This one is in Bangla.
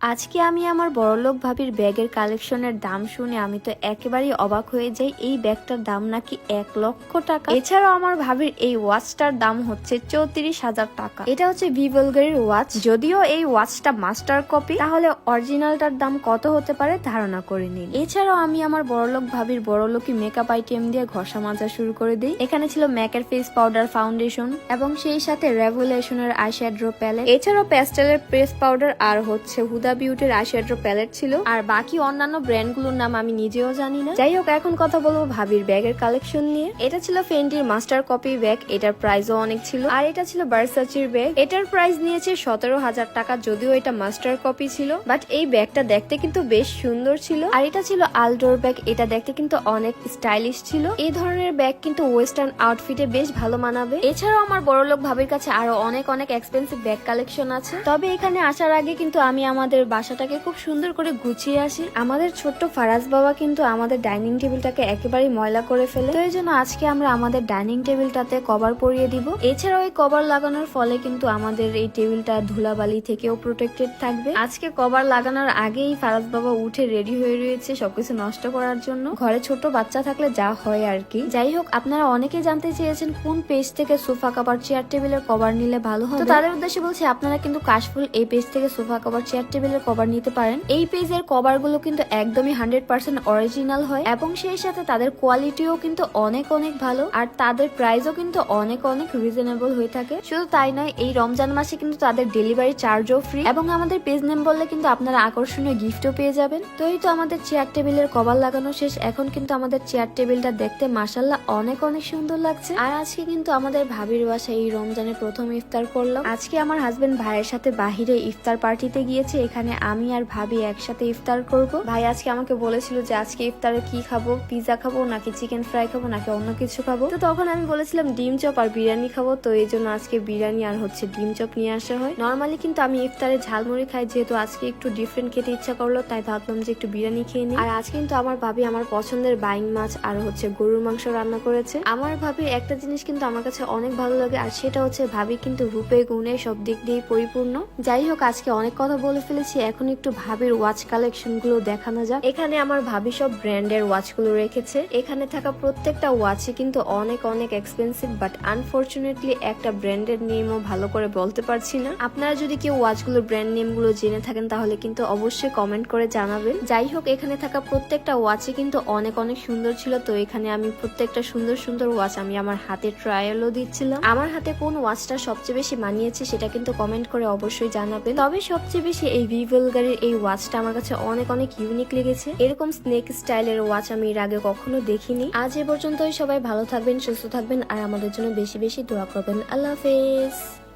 আজকে আমি আমার বড়লোক ভাবির ব্যাগের কালেকশনের দাম শুনে আমি তো একেবারেই অবাক হয়ে যাই। এই ব্যাগটার দাম নাকি 1,00,000 টাকা। এছাড়াও আমার ভাবির এই ওয়াচটার দাম হচ্ছে 34,000 টাকা। এটা হচ্ছে ভিভলগারির ওয়াচ। যদিও এই ওয়াচটা মাস্টার কপি, তাহলে অরিজিনালটার দাম কত হতে পারে ধারণা করে নিন। এছাড়াও আমি আমার বড়লোক ভাবির বড়লোকি মেকআপ আইটেম দিয়ে ঘষা মাজা শুরু করে দিই। এখানে ছিল ম্যাকের ফেস পাউডার ফাউন্ডেশন এবং সেই সাথে রেভুলেশনের আইশ্যাডো প্যালেট। এছাড়াও প্যাস্টেলের প্রেস পাউডার আর হচ্ছে হুদা বিউটির আইশ্যাডো প্যালেট ছিল। আর বাকি অন্যান্য ব্র্যান্ডগুলোর নাম আমি নিজেও জানি না। যাই হোক, এখন কথা বলবো ভাবির ব্যাগের কালেকশন নিয়ে। এটা ছিল ফেন্ডির মাস্টার কপি ব্যাগ। এটার প্রাইসও অনেক ছিল। আর এটা ছিল ভার্সাচির ব্যাগ। এটার প্রাইস নিয়েছে 17,000 টাকা। যদিও এটা মাস্টার কপি ছিল, বাট এই ব্যাগটা দেখতে কিন্তু বেশ সুন্দর ছিল। আর এটা ছিল আলডোর ব্যাগ। এটা দেখতে কিন্তু অনেক স্টাইলিশ ছিল। এই ধরনের ব্যাগ কিন্তু ওয়েস্টার্ন আউটফিটে বেশ ভালো মানাবে। এছাড়াও আমার বড়লোক ভাবির কাছে আরো অনেক অনেক এক্সপেন্সিভ ব্যাগ কালেকশন আছে। তবে এখানে আসার আগে কিন্তু আমি আমাদের বাসাটাকে খুব সুন্দর করে গুছিয়ে আসি। আমাদের ছোট্ট ফারাজ বাবা কিন্তু আমাদের ডাইনিং টেবিলটাকে একেবারেই ময়লা করে ফেলে। তো এই জন্য আজকে আমরা আমাদের ডাইনিং টেবিলটাতে কভার পরিয়ে দিব। এছাড়াও এই কভার লাগানোর ফলে কিন্তু আমাদের এই টেবিলটা ধুলাবালি থেকেও প্রোটেক্টেড থাকবে। আজকে কভার লাগানোর আগেই ফারাজ বাবা উঠে রেডি হয়ে রয়েছে সবকিছু নষ্ট করার জন্য। ঘরে ছোট বাচ্চা থাকলে যা হয় আর কি। যাই হোক, আপনারা অনেকে জানতে চেয়েছেন কোন পেজ থেকে সোফা কভার চেয়ার টেবিলের কভার নিলে ভালো হবে। তো তাদের উদ্দেশ্যে বলছি, আপনারা কিন্তু কাশফুল এই পেজ থেকে সোফা কভার চেয়ার টেবিলের কভার নিতে পারেন। এই পেজের কভার গুলো কিন্তু একদমই 100% অরিজিনাল হয় এবং সেই সাথে তাদের কোয়ালিটিও কিন্তু অনেক অনেক ভালো। আর তাদের প্রাইসও কিন্তু অনেক অনেক রিজনেবল হয়ে থাকে। শুধু তাই নয়, এই রমজান মাসে কিন্তু তাদের ডেলিভারি চার্জও ফ্রি এবং আমাদের পেজ নেম বললে কিন্তু আপনারা আকর্ষণীয় গিফটও পেয়ে যাবেন। তো এই তো আমাদের চেয়ার টেবিলের কভার লাগানো শেষ। এখন কিন্তু আমাদের চেয়ার টেবিলটা দেখতে মাশাআল্লাহ অনেক অনেক সুন্দর লাগছে। আর আজকে কিন্তু আমাদের ভাবির বাসায় এই রমজানের প্রথম ইফতার করলাম। আজকে আমার হাজবেন্ড ভাইয়ের সাথে বাহিরে ইফতার পার্টিতে গিয়েছে। এখানে আমি আর ভাবি একসাথে ইফতার করব। ভাই আজকে আমাকে বলেছিল যে আজকে ইফতারে কি খাবো, পিজা খাবো নাকি চিকেন ফ্রাই খাবো নাকি অন্য কিছু খাবো। তো তখন আমি বলেছিলাম ডিম চপ আর বিরিয়ানি খাবো। তো এই জন্য আজকে বিরিয়ানি আর হচ্ছে ডিম চপ নিয়ে আসা হয়। নর্মালি কিন্তু আমি ইফতারে ঝালমুড়ি খাই, যেহেতু আজকে একটু ডিফারেন্ট খেতে ইচ্ছা করলো তাই ভাবলাম যে একটু বিরিয়ানি খেয়ে নিই। আর আজকে কিন্তু আমার ভাবি আমার পছন্দের বাইং মাছ আর হচ্ছে গরুর মাংস রান্না করেছে। আমার ভাবির একটা জিনিস কিন্তু আমার কাছে অনেক ভালো লাগে, আর সেটা হচ্ছে ভাবি কিন্তু রূপে গুণে সব দিক দিয়ে পরিপূর্ণ। যাই হোক, আজকে অনেক কথা বলে ফেলেছি, এখন একটু ভাবির ওয়াচ কালেকশন গুলো দেখানো যাক। এখানে আমার ভাবি সব ব্র্যান্ডের ওয়াচ গুলো রেখেছে। এখানে থাকা প্রত্যেকটা ওয়াচে কিন্তু অনেক অনেক এক্সপেন্সিভ, বাট আনফরচুনেটলি একটা ব্র্যান্ডের নেমও ভালো করে বলতে পারছি না। আপনারা যদি কেউ ওয়াচ গুলোর ব্র্যান্ড নেম গুলো জেনে থাকেন তাহলে কিন্তু অবশ্যই কমেন্ট করে জানাবেন। যাই হোক, এখানে থাকা প্রত্যেকটা ওয়াচে কিন্তু অনেক অনেক সুন্দর ছিল। তো এখানে আমি প্রত্যেকটা সুন্দর সুন্দর ওয়াচ আমি আমার হাতে ট্রায়ালও দিচ্ছিলাম। আমার হাতে কোন ওয়াচটা সবচেয়ে বেশি মানিয়েছে সেটা কিন্তু কমেন্ট করে অবশ্যই জানাবেন। তবে সবচেয়ে বেশি এই ভিভলগারির এই ওয়াচটা আমার কাছে অনেক অনেক ইউনিক লেগেছে। এরকম স্নেক স্টাইলের ওয়াচ আমি এর আগে কখনো দেখিনি। আজ এ পর্যন্তই। সবাই ভালো থাকবেন, সুস্থ থাকবেন আর আমাদের জন্য বেশি বেশি দোয়া করবেন। আল্লাহ হাফেজ।